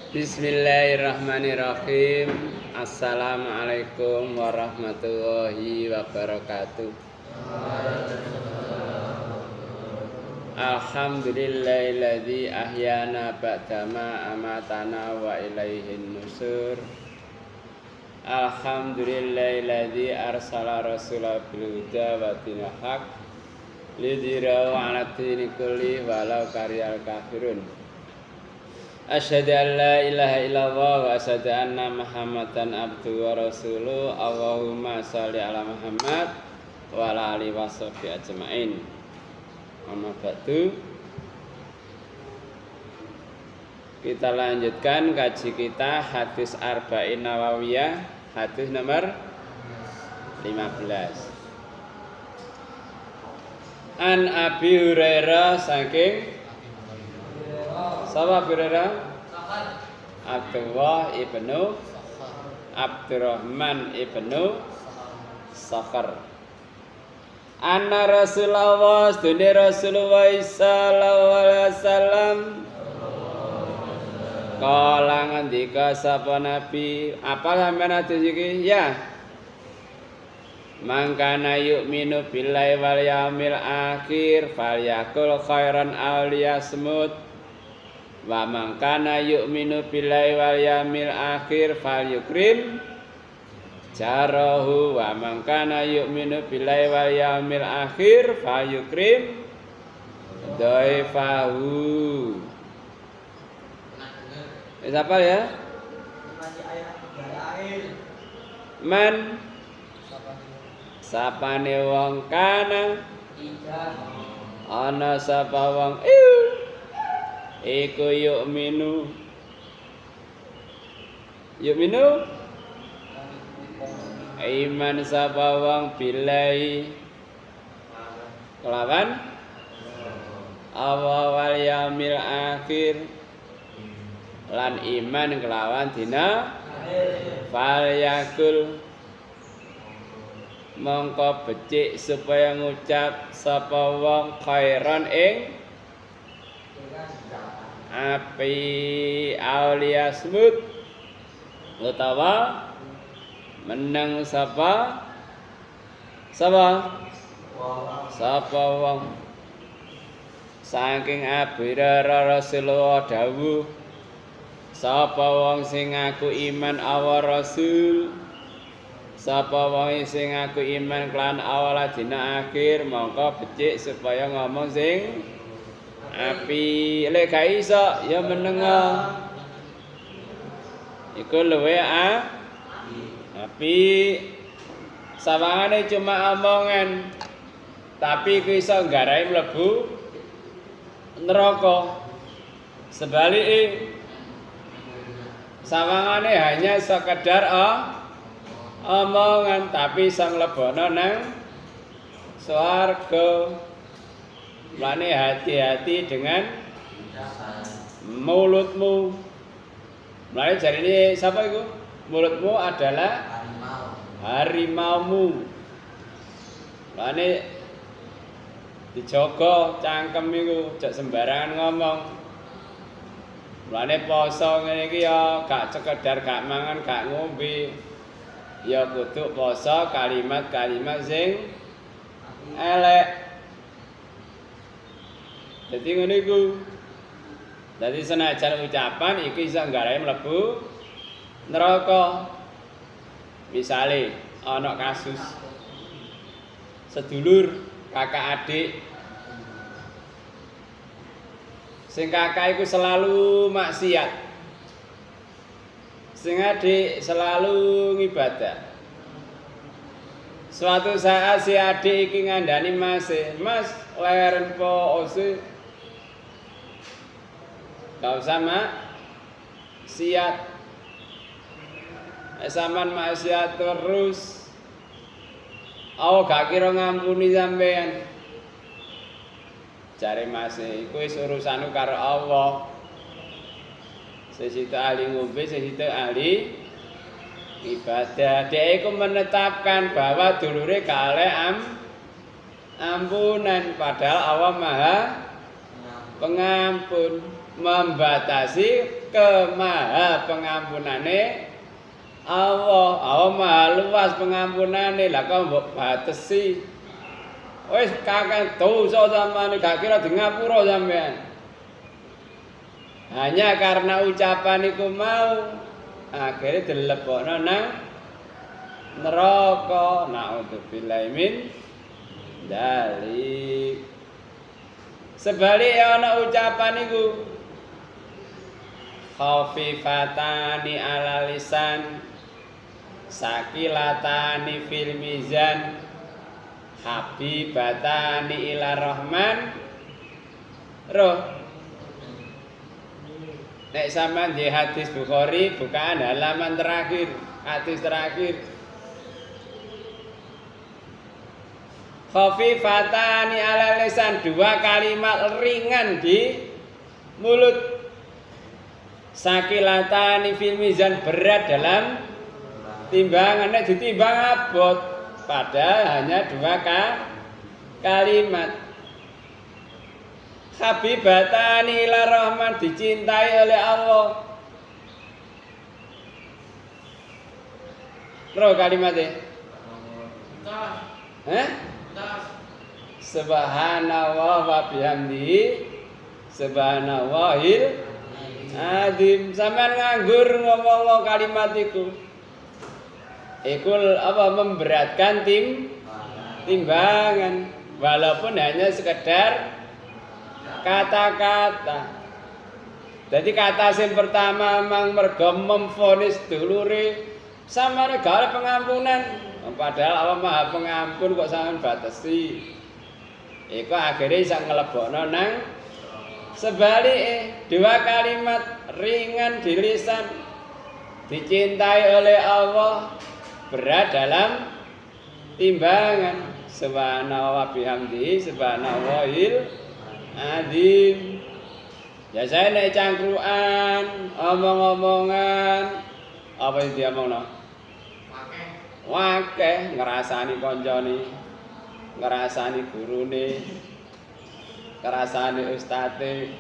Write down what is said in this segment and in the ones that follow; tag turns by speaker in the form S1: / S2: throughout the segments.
S1: Bismillahirrahmanirrahim. Assalamualaikum warahmatullahi wabarakatuh. Alhamdulillahilladzi ahyana ba'dama amatana wa ilaihin nusur. Alhamdulillahilladzi arsala rasulahu bil huda wa dinil haq lidhirahu 'ala dini kulli walau karihal kafirun. Asyhadu an la ilaha illallah wa asyhadu anna Muhammadan abduhu wa rasuluh. Allahumma shalli ala Muhammad wa ala alihi washabihi ajmain. Amma ba'du. Kita lanjutkan kaji kita hadis Arba'in Nawawiyah, hadis nomor 15. An Abi Hurairah saking Sapa Hurairah? Abdullah ibnu Abdurrahman ibnu Sakhar. Anna Rasulullah sedune Rasulullah sallallahu alaihi wasallam kala ngendika sapa nabi, apa sampeyan hadis iki? Ya. Mangkana yu'minu billahi wal yaumil akhir falyakul khairan aw liyasmut. Wa man kana yu'minu billahi wal yaumil akhir falyukrim jarahu wa man kana yu'minu billahi wal yaumil akhir falyukrim dhaifahu. Siapa ya? Man sapane wong kana ana sapa wong iku yu'minu iman sapa wong billahi kelawan awal yaumil akhir lan iman kelawan dina fal yakul mongko becik supaya ngucap sapa wong khairan ing api aulia smut utawa menang sapa wong saking Abi Hurairah Rasulullah dawuh sapa wong sing ngaku iman awal rasul sapa wong sing ngaku iman klan awal dina akhir mongko becik supaya ngomong sing api lek gak iso ya menengo iku luwe api sawangane cuma omongan tapi iku iso nggarai mlebu neraka. Sebalike sawangane hanya sekedar omongan tapi iso mlebono nang swarga. Mulane hati-hati dengan mulutmu. Mulane jarine sapa iku? Mulutmu adalah harimaumu. Mulane dijaga cangkem iku, aja sembarangan ngomong. Mulane poso ngene iki ya gak sekedar gak mangan, gak ngombe. Ya kudu poso kalimat-kalimat sing elek. Jadi ngono iku. Dadi senajan ucapan iki iso nggarai mlebu neraka. Misale ana kasus sedulur kakak adik sing kakak iku selalu maksiat, sing adik selalu ngibadah. Suatu saat si adik iki ngandani Mas leren po ose gak usah maksiat. Sampeyan maksiat terus aku gak kira ngampuni sampean. Jare Mas iku wis urusanku karo Allah. Sesito ahli ngombe, sesito ahli ibadah. Dia iku menetapkan bahwa dulure kalih ampunan padahal Allah Maha Pengampun, membatasi kemaha pengampunane Allah. Allah maha luas pengampunane. Lah kok mbok batesi. Wis kakek dosa sampeyan gak kira di ngapura sampeyan. Hanya karena ucapan iku mau akhirnya dilebokno nang neraka. Naudzubillahi min dzalik. Sebaliknya ana ucapan iku khafifatani ala lisan sakilatani fil mizan habibatani ila rahman. Roh nek sampean di hadis Bukhari bukaan halaman terakhir, hadis terakhir. Khafifatani ala lisan, dua kalimat ringan di mulut. Sakilatani fil mizan, berat dalam timbangan. Nek ditimbang abot, padahal hanya dua kalimat. Habibatani ila rahman, dicintai oleh Allah. Roh kalimatnya? Subhanallah wa bihamdihi subhanallahil azim. Sampeyan nganggur ngomong kalimat iku. Iku apa memberatkan timbangan walaupun hanya sekedar kata-kata. Jadi kata sing pertama mang mergo memvonis dulure sampeyan gak pengampunan, padahal Allah Maha Pengampun kok sampeyan batesi. Iku akhirnya bisa ngelebokno nang sebaliknya, dua kalimat ringan di lisan, dicintai oleh Allah, berat dalam timbangan. Subhanallah bihamdihi subhanallahil azim. Ya saya nek cangkruan, omong-omongan, apa yang diomongno? Wakeh ngrasani kancane, ngrasani gurune, ngrasani ustate,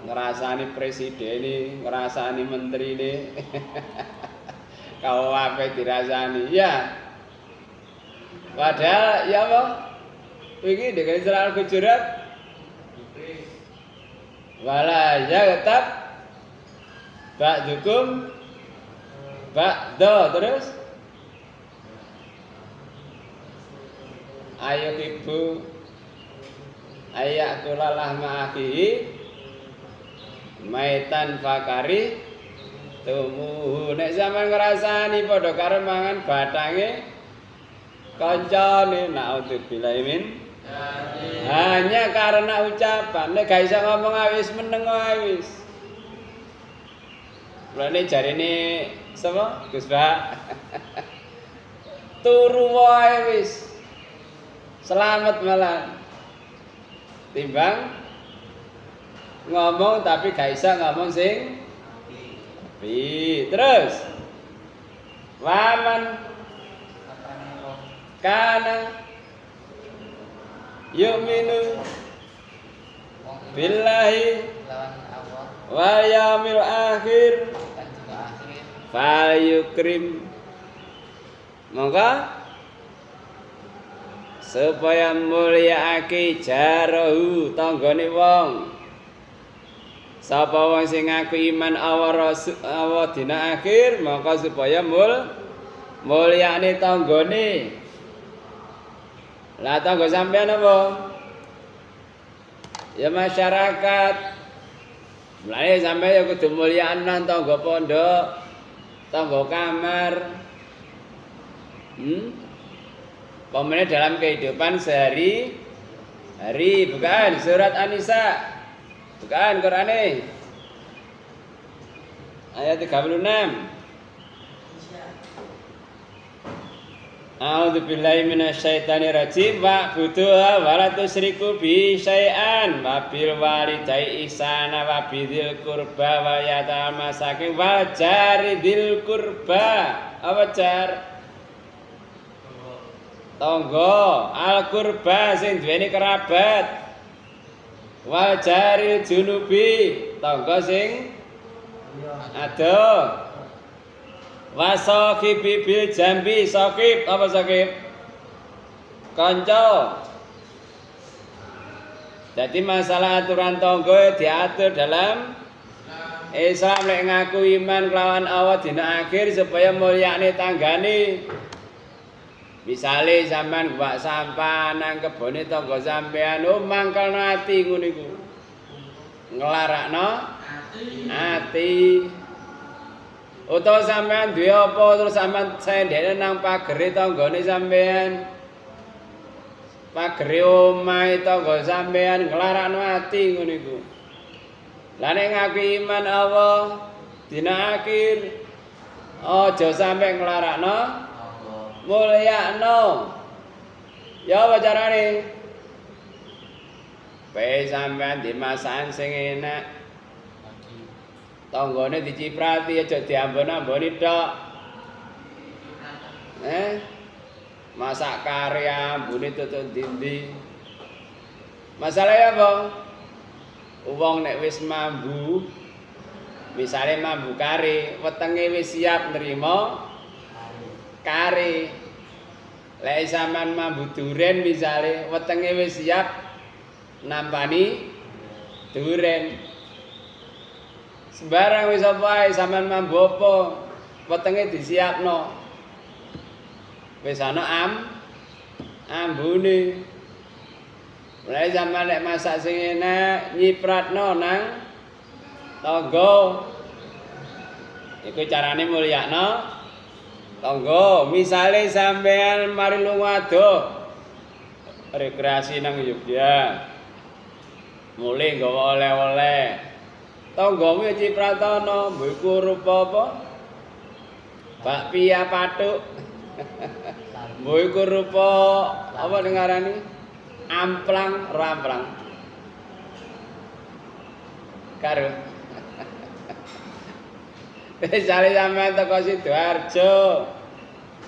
S1: ngrasani presidene, ngrasani menterine. Kau apa dirasani? Ya. Padahal ya apa? Iki dengan Surah Al-Hujurat wala yaghtab ba'dukum ba'da, terus ayo ibu ayakula lahma akhihi maitan fakari tumuhu. Nek sampean ngrasani padha karo mangan batange kancane, naudzubillahi min hanya karena ucapan. Nek gak iso ngomong awis meneng awis. Mulane jarine sapa? Gus Ba. Turu wae wis. Selamat malam. Timbang ngomong tapi gak iso ngomong sing api. Terus waman kana yu'minu billahi wa yaumil akhir fal yukrim, maka supaya mulyaake jarahu tanggane wong. Sapa wong sing ngaku iman Allah dina akhir, maka supaya mulyane tanggane. Lah tangga sampean apa? Ya masyarakat. Mulane sampean ya kudu mulyaan nang tangga pondok, tangga kamar. Pemene dalam kehidupan sehari-hari, bukan surat An-Nisa. Bukan Qur'ane. Ayat 36. A'udzubillahi minasyaitonir rajim wa buduha wa la tusyriku bi syai'an wa bil walidayni ihsana wa bidzil qurba wa yatama masakin wa jaridil qurba. Apa jar? Tangga al qurba sing duweni kerabat. Wa jaril junubi, tangga sing Aduh. Wasaqibi bil jambi saqib apa saqib? Kanca. Jadi masalah aturan tangga diatur dalam Islam lek ngaku iman kelawan Allah dina akhir supaya mulyane tanggane. Misale sampean buak sampah nang kebone tangga sampean mangkelno ati ngono iku. Nglarakno ati. Utawa sampean duwe apa terus sampean sendene nang pagere tanggane sampean. Pagere omahe tangga sampean nglarakno ati ngono iku. Lah nek ngaku iman Allah dina akhir aja sampe nglarakno mulyakno. Ya apa carane? Bae sampean di masakan sing enak. Tanggane diciprati aja diambon-amboni tok. Masak kari ambune tutuk ndi-ndi. Masalahe apa? Wong nek wis mambu, misale mambu kari, wetenge wis siap nerima kari. Lek sampean mambu duren misale, wetenge wis siap nampani duren. Sembarang wis apa ae sampean mambu apa, wetenge disiapno. Wis ana ambune. Mulai zaman nek masak sing enak nyipratno nang tangga. Iku carane mulyakno tangga. Misale sampean mari lunga adoh rekreasi nang Yogya. Mulih nggawa oleh-oleh. Tanggamu cipratono, mbok iku rupa apa? Bakpia pathuk. Mbok iku rupa apa dengarani? Amplang ramplang karo misale sampean teko Sidoarjo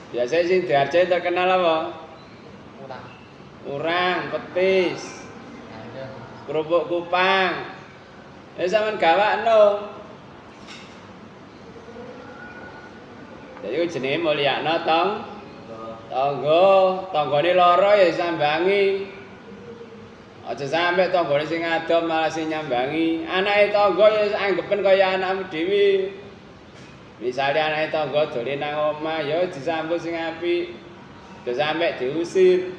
S1: biasanya Sidoarjo terkenal apa? Urang, petis kerupuk kupang sampean gawakno jadi jenenge mulyakno tanggane lara ya sambangi. Aja sampe tanggane sing adom malah sing nyambangi. Anake tangga ya anggepen kaya anakmu dhewe. Misale anake tangga dolen nang omah ya disambut sing apik. Aja sampe diusir.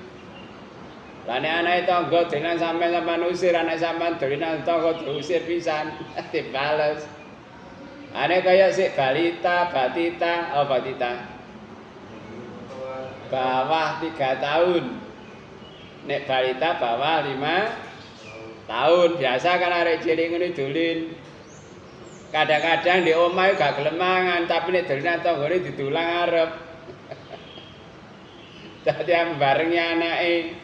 S1: Lah nek anake tangga dolen sampean usir, anak sampean dolen nang tangga diusir pisan, dibales. Ane kaya sik balita, batita, batita. Bawah 3 tahun. Nek balita bawah 5 tahun. Biasa kan arek cilik ngene dolen. Kadang-kadang di omah gak gelem mangan, tapi nek dolen tanggane didulang arep. Dadi barengi anake.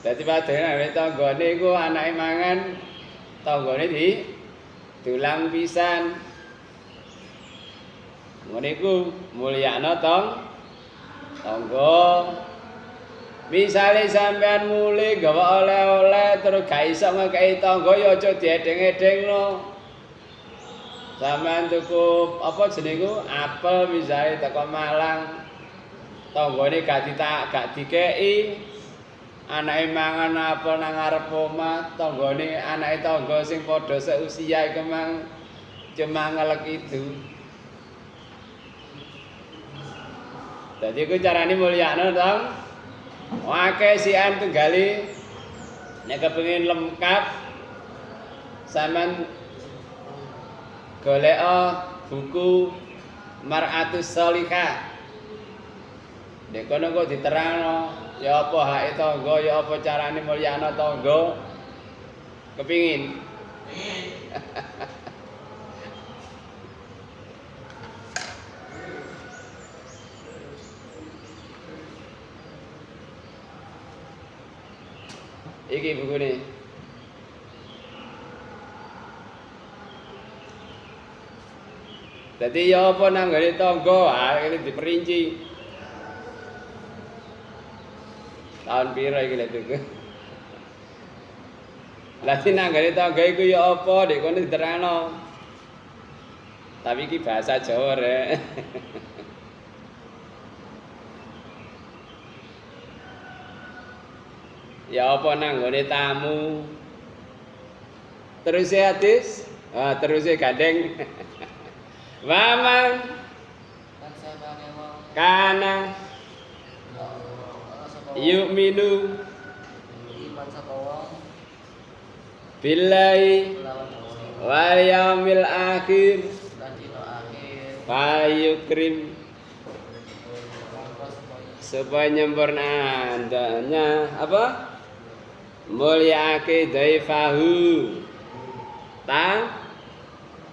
S1: Dadi padahal arek tanggane iku anake mangan, tanggane didulang pisan. Ngono iku mulyakno tangga. Misale sampean mulih gawa oleh-oleh terus gak iso ngekeki tangga ya aja diedeng-edengno. Sampean tuku apa jenenge iku apel misale teko Malang. Tanggane gak dikeki. Anake mangan apel nang ngarep omah, tanggane anake tangga sing padha seusia iku mang cuma ngelek itu. Dadi iku carane mulyakno tang. Akeh sian tunggali nek kepengin lengkap sampean golek buku Mar'atus Sholihah. Nek kono kok diterangno ya apa hake tangga, ya apa carane mulyakno tangga. Kepingin. Iki bukune. Dadi ya apa nang gone tangga, ini diperinci. Tahun piro iki lek tuku? Lah tinanggane tangga iku ya apa? Dek kono diterangno. Tapi iki bahasa Jawa rek. Ya apa nanggone tamu? Terus hadis? Ah, terus gandeng. Waman kana yu'minu billahi wal yaumil akhir fayukrim supaya nyempurnanya apa? Mulyake daifahu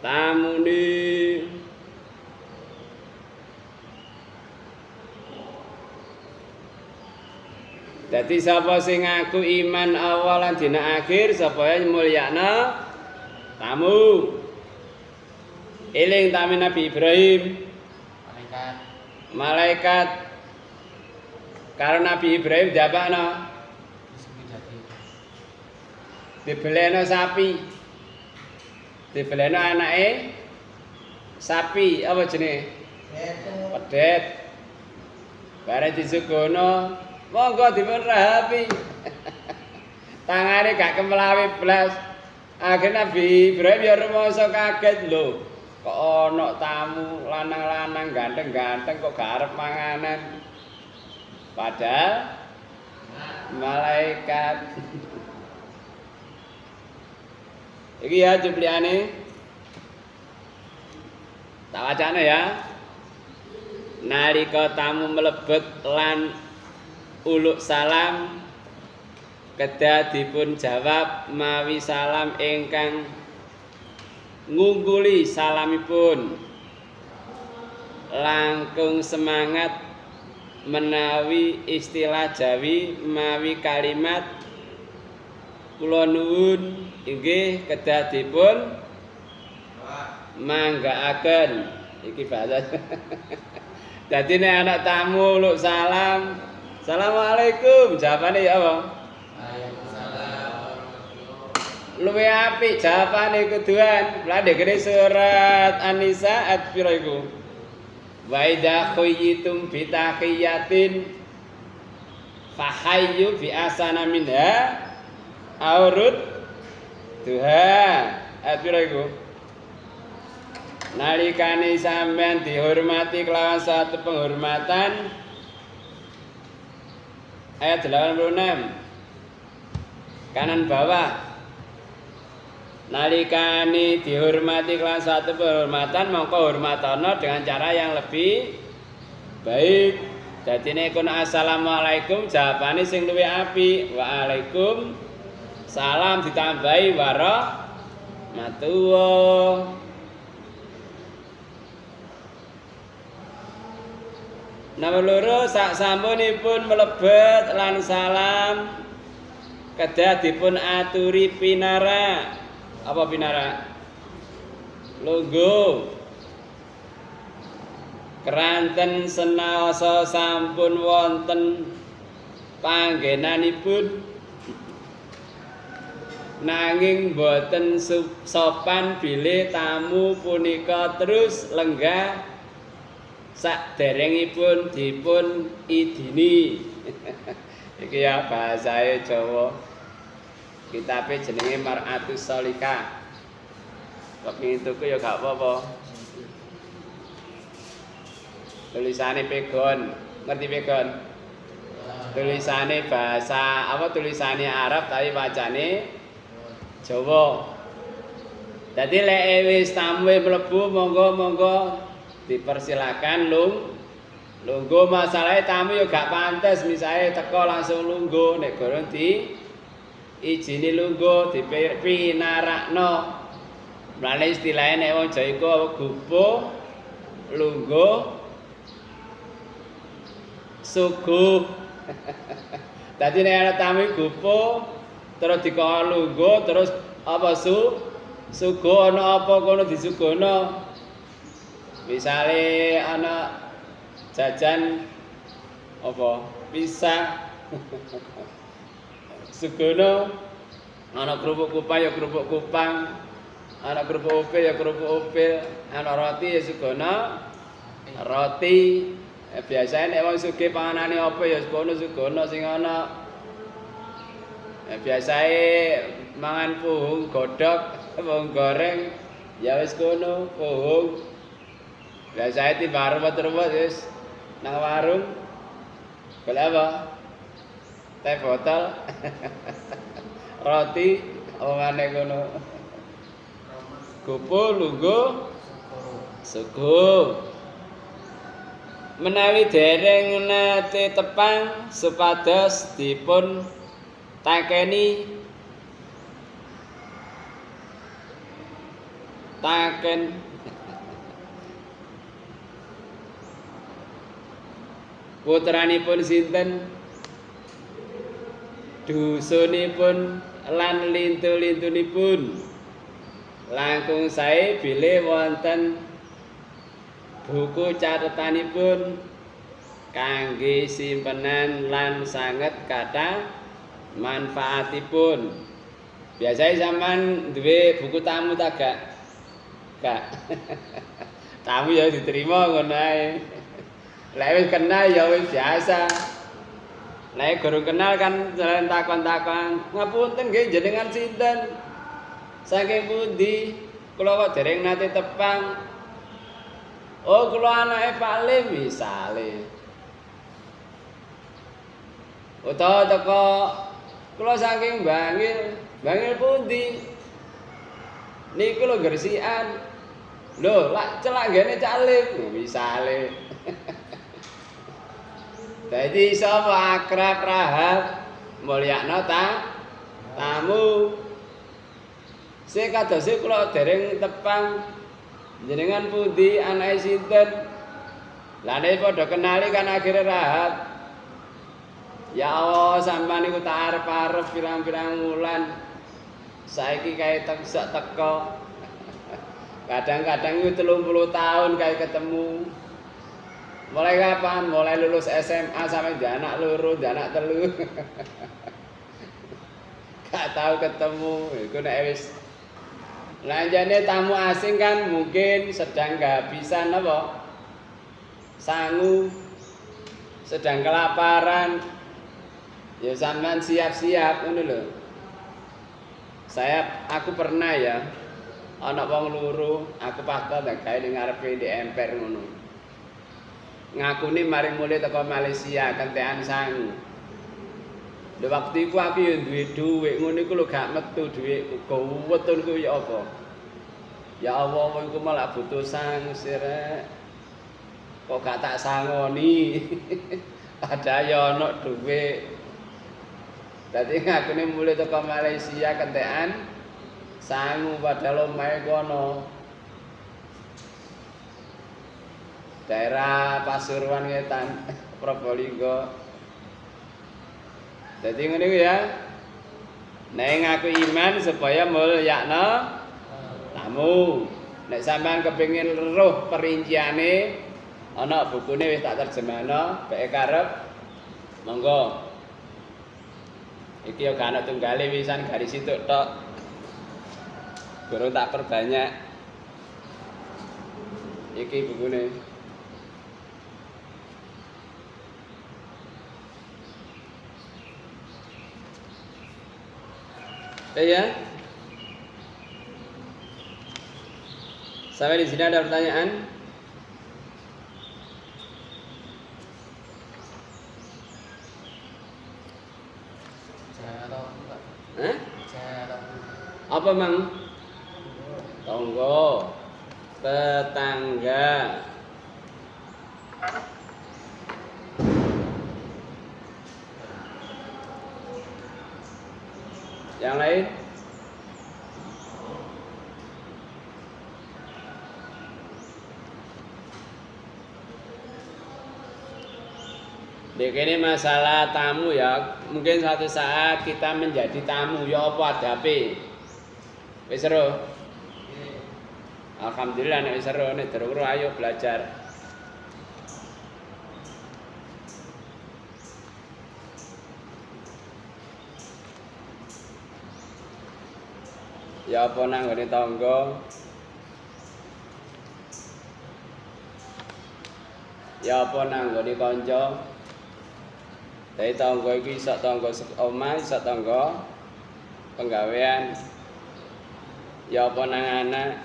S1: tamuni. Dadi sapa sing ngaku iman awal lan dina akhir supaya mulyakna tamu. Eling tamu Nabi Ibrahim. Malaikat karo Nabi Ibrahim diapakno? Dibeleno sapi. Dibeleno anake sapi apa jenenge? Pedet. Bareng disuguhno, monggo dipun rahapi. Tangane gak kemlawi blas. Akhirnya Nabi Ibrahim ya rumangsa kaget lho. Kok ana tamu lanang-lanang ganteng-ganteng kok gak arep manganan. Padahal malaikat. Iki ya cupliane. Tak wacane ya. Nalika tamu mlebet lan uluk salam kedah dipun jawab mawi salam ingkang ngungguli salamipun. Langkung semangat menawi istilah Jawi mawi kalimat kula nuwun inggih kedah dipun manggaaken iki bahasa. Dadi nek anak tamu luk salam, Assalamualaikum, jawabane ya apa? Waalaikumsalam. Luwih apik jawabane kuduan. Lah dene surat An-Nisa ayat pira iku? Wa idza khayyitum bi tahiyatin fahayyu bi asana minha aurud Tuhan. Ayat pira iku? Nalikane sampean dihormati kelawan satu penghormatan. Ayat 86 kanan bawah. Nalikane dihormati kelawan satu penghormatan mongko hormatana dengan cara yang lebih baik. Dadine kun assalamualaikum jawabane sing luwih apik. Waalaikum salam ditambahi warahmatullah. Nomor loro sak sampunipun mlebet lan salam kedah dipun aturi pinara. Apa pinara? Lungguh. Keranten senaosa sampun wonten panggenanipun nanging boten sopan bilih tamu punika terus lenggah saderengipun dipun idini. Iki ya bahasae Jawa. Kitabe jenenge Mar'atus Sholika. Kepengin tuku ya gak apa-apa. Tulisane pegon, ngerti pegon? Tulisane bahasa apa tulisane Arab tapi wacane Jawa. Dadi lek wis tamu mlebu monggo dipersilakan lungguh. Masalahe tamu yo gak pantes misale teko langsung lungguh nek gorong di ijini lungguh dipinarakno. Mlane istilahe nek wong Jawa iku gupuh lungguh suguh. Dadi nek ana tamu gupuh terus dikon lungguh terus apa suguh ana apa kono disuguhno. Misale ana jajan apa pisang sugono Ana kerupuk kupang ya kerupuk kupang. Ana kerupuk upil ya kerupuk upil. Ana roti ya segono roti. Biasane nek wong sugih panganane apa ya segono sing ana. Biasae mangan puhung godhog, puhung goreng ya wis kono puhung. Biasae timbang ruwet-ruwet wis nang warung. Golek apa? Teh botol. Roti omane kono. Gopo lungguh suguh. Menawi dereng nate tepang supados dipun takeni taken putranipun sinten, dusunipun lan lintu-lintunipun langkung sae bilih wonten buku catetanipun kangge simpenan lan sanget kathah manfaatipun. Biasane sampean duwe buku tamu ta gak? Gak. Tamu ya diterima ngono ae. Lek wis kenal ya wis biasa. Lek guru kenal kan jalan takon-takon, ngapunten nggih jenengan sinten? Saking pundi? Kula kok dereng nate tepang. Oh, kula anake Pak Lim misale. Utawa teko kula saking Bangil. Bangil pundi? Niku lho Gresikan. Lho, lak celak ngene Cak Lim misale. Dadi sapa akrab rahab mulyakna tamu. Sing kadose kula dereng tepang jenengan pundi anake sinten? Lah nek padha kenali kan akhire rahab. Ya Allah, sampean niku tak arep-arep pirang-pirang wulan. Saiki kae teksek teko. Kadang-kadang itu 30 tahun kae ketemu. Mulai kapan? Mulai lulus SMA sampai di anak loro, di anak telu. Gak tahu ketemu. Iku nek wis lanjane tamu asing kan mungkin sedang kehabisan apa? Sangu, sedang kelaparan. Ya sampean siap-siap ngono lho. Aku pernah ya ana wong loro, aku pasta tak gawe ning ngarepe di emper ngono. Ngakune mari mulih teko Malaysia kentekan sangu. Lha waktu iku aku ya duwe dhuwit ngono iku lho gak metu dhuwitku. Gowetun ku ya apa? Ya Allah, iku malah butuh sangu sirek. Kok gak tak sangoni. Padahal ya ana dhuwit. Dadi ngakune mulih teko Malaysia kentekan sangu padahal omahe kono. Daerah Pasuruan Ngetan, Probolinggo. Dadi ngene ku ya. Nek ngaku iman supaya mulyakna tamu. Nek sampean kepengin roh perinciane ana bukune wis tak terjemahno, pek karep monggo. Iki yo gak ana tunggale wisan garis situk tok. Guru tak perbanyak. Iki bukune. Ya. Sampai di sini ada pertanyaan? Hah? Apa mang? Tonggo, tetangga. Yang lain? Ini masalah tamu ya. Mungkin suatu saat kita menjadi tamu ya apa adape. Wis seru. Alhamdulillah nek wis seru nek terus ayo belajar. Ya apa nang nggone tangga? Ya apa nang nggone kanca? Dadi tangga iki iso tangga omah, iso tangga penggawean. Ya apa nang anak?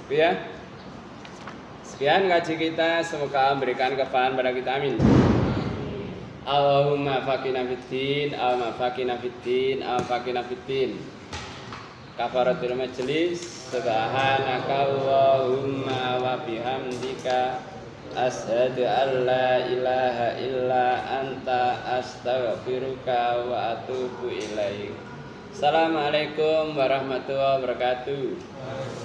S1: Ya. Sekian ngaji kita, semoga memberikan kefahaman pada kita, amin. Allahumma faqina fiddin, Allahumma faqina fiddin, Allahumma faqina fiddin. Kafaratul majlis, subhanaka Allahumma wa bihamdika asyhadu an la ilaha illa anta astaghfiruka wa atubu ilaik. Assalamualaikum warahmatullahi wabarakatuh.